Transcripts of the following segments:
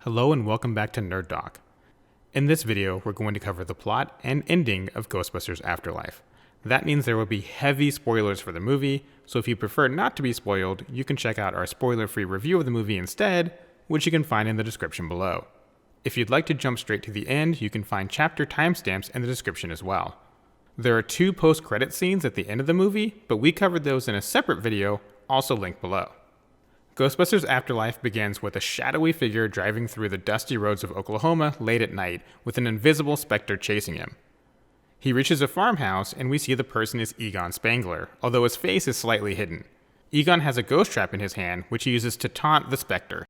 Hello and welcome back to Nerd Doc. In this video, we're going to cover the plot and ending of Ghostbusters Afterlife. That means there will be heavy spoilers for the movie, so if you prefer not to be spoiled, you can check out our spoiler-free review of the movie instead, which you can find in the description below. If you'd like to jump straight to the end, you can find chapter timestamps in the description as well. There are 2 post-credit scenes at the end of the movie, but we covered those in a separate video, also linked below. Ghostbusters Afterlife begins with a shadowy figure driving through the dusty roads of Oklahoma late at night with an invisible specter chasing him. He reaches a farmhouse and we see the person is Egon Spangler, although his face is slightly hidden. Egon has a ghost trap in his hand, which he uses to taunt the specter.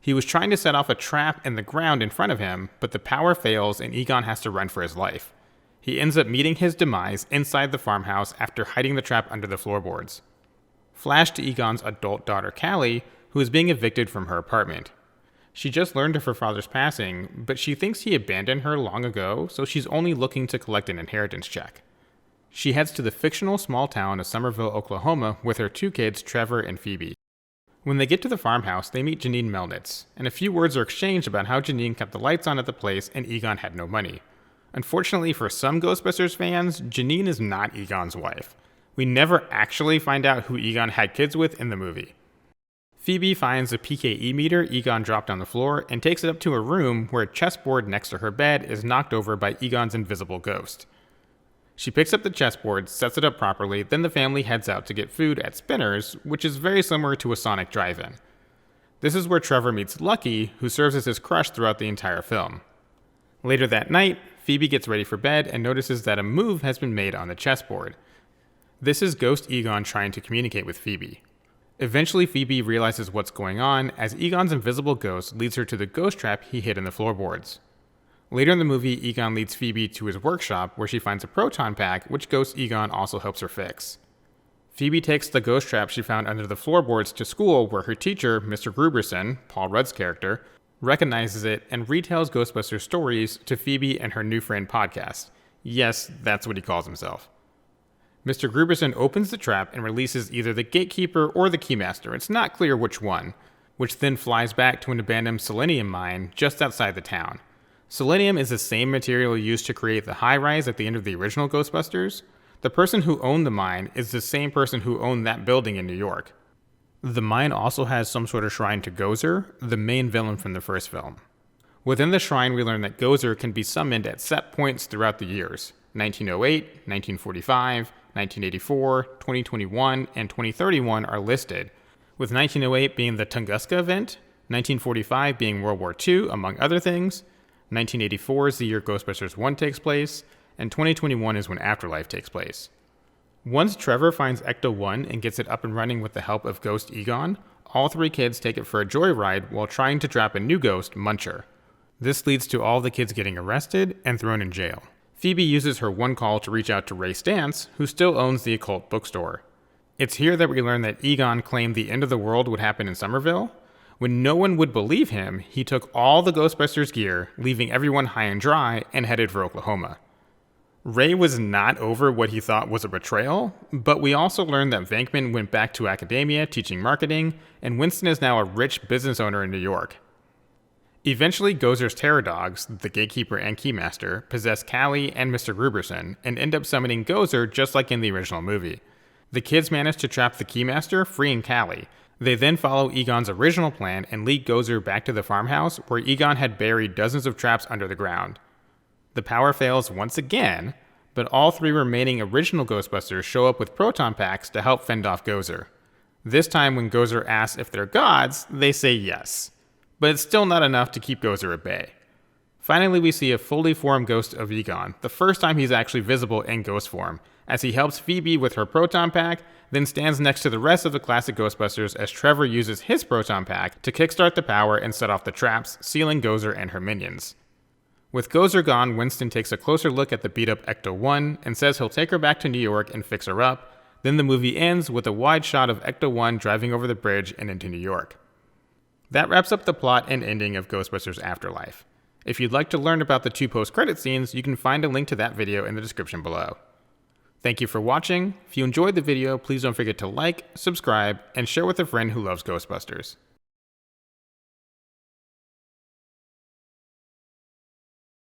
He was trying to set off a trap in the ground in front of him, but the power fails and Egon has to run for his life. He ends up meeting his demise inside the farmhouse after hiding the trap under the floorboards. Flash to Egon's adult daughter Callie, who is being evicted from her apartment. She just learned of her father's passing, but she thinks he abandoned her long ago, so she's only looking to collect an inheritance check. She heads to the fictional small town of Summerville, Oklahoma, with her 2 kids, Trevor and Phoebe. When they get to the farmhouse, they meet Janine Melnitz, and a few words are exchanged about how Janine kept the lights on at the place and Egon had no money. Unfortunately for some Ghostbusters fans, Janine is not Egon's wife. We never actually find out who Egon had kids with in the movie. Phoebe finds a PKE meter Egon dropped on the floor and takes it up to a room where a chessboard next to her bed is knocked over by Egon's invisible ghost. She picks up the chessboard, sets it up properly, then the family heads out to get food at Spinner's, which is very similar to a Sonic drive-in. This is where Trevor meets Lucky, who serves as his crush throughout the entire film. Later that night, Phoebe gets ready for bed and notices that a move has been made on the chessboard. This is Ghost Egon trying to communicate with Phoebe. Eventually, Phoebe realizes what's going on as Egon's invisible ghost leads her to the ghost trap he hid in the floorboards. Later in the movie, Egon leads Phoebe to his workshop where she finds a proton pack, which Ghost Egon also helps her fix. Phoebe takes the ghost trap she found under the floorboards to school where her teacher, Mr. Gruberson, Paul Rudd's character, recognizes it and retells Ghostbusters stories to Phoebe and her new friend podcast. Yes, that's what he calls himself. Mr. Gruberson opens the trap and releases either the gatekeeper or the keymaster, it's not clear which one, which then flies back to an abandoned selenium mine just outside the town. Selenium is the same material used to create the high-rise at the end of the original Ghostbusters. The person who owned the mine is the same person who owned that building in New York. The mine also has some sort of shrine to Gozer, the main villain from the first film. Within the shrine, we learn that Gozer can be summoned at set points throughout the years. 1908, 1945, 1984, 2021, and 2031 are listed, with 1908 being the Tunguska event, 1945 being World War II, among other things, 1984 is the year Ghostbusters 1 takes place, and 2021 is when Afterlife takes place. Once Trevor finds Ecto-1 and gets it up and running with the help of Ghost Egon, all 3 kids take it for a joyride while trying to trap a new ghost, Muncher. This leads to all the kids getting arrested and thrown in jail. Phoebe uses her one call to reach out to Ray Stantz, who still owns the occult bookstore. It's here that we learn that Egon claimed the end of the world would happen in Summerville. When no one would believe him, he took all the Ghostbusters gear, leaving everyone high and dry, and headed for Oklahoma. Ray was not over what he thought was a betrayal, but we also learned that Venkman went back to academia teaching marketing, and Winston is now a rich business owner in New York. Eventually, Gozer's terror dogs, the gatekeeper and keymaster, possess Callie and Mr. Gruberson and end up summoning Gozer just like in the original movie. The kids manage to trap the keymaster, freeing Callie. They then follow Egon's original plan and lead Gozer back to the farmhouse where Egon had buried dozens of traps under the ground. The power fails once again, but all 3 remaining original Ghostbusters show up with proton packs to help fend off Gozer. This time when Gozer asks if they're gods, they say yes. But it's still not enough to keep Gozer at bay. Finally, we see a fully formed ghost of Egon, the first time he's actually visible in ghost form, as he helps Phoebe with her proton pack, then stands next to the rest of the classic Ghostbusters as Trevor uses his proton pack to kickstart the power and set off the traps, sealing Gozer and her minions. With Gozer gone, Winston takes a closer look at the beat-up Ecto-1 and says he'll take her back to New York and fix her up. Then the movie ends with a wide shot of Ecto-1 driving over the bridge and into New York. That wraps up the plot and ending of Ghostbusters Afterlife. If you'd like to learn about the 2 post-credit scenes, you can find a link to that video in the description below. Thank you for watching. If you enjoyed the video, please don't forget to like, subscribe, and share with a friend who loves Ghostbusters.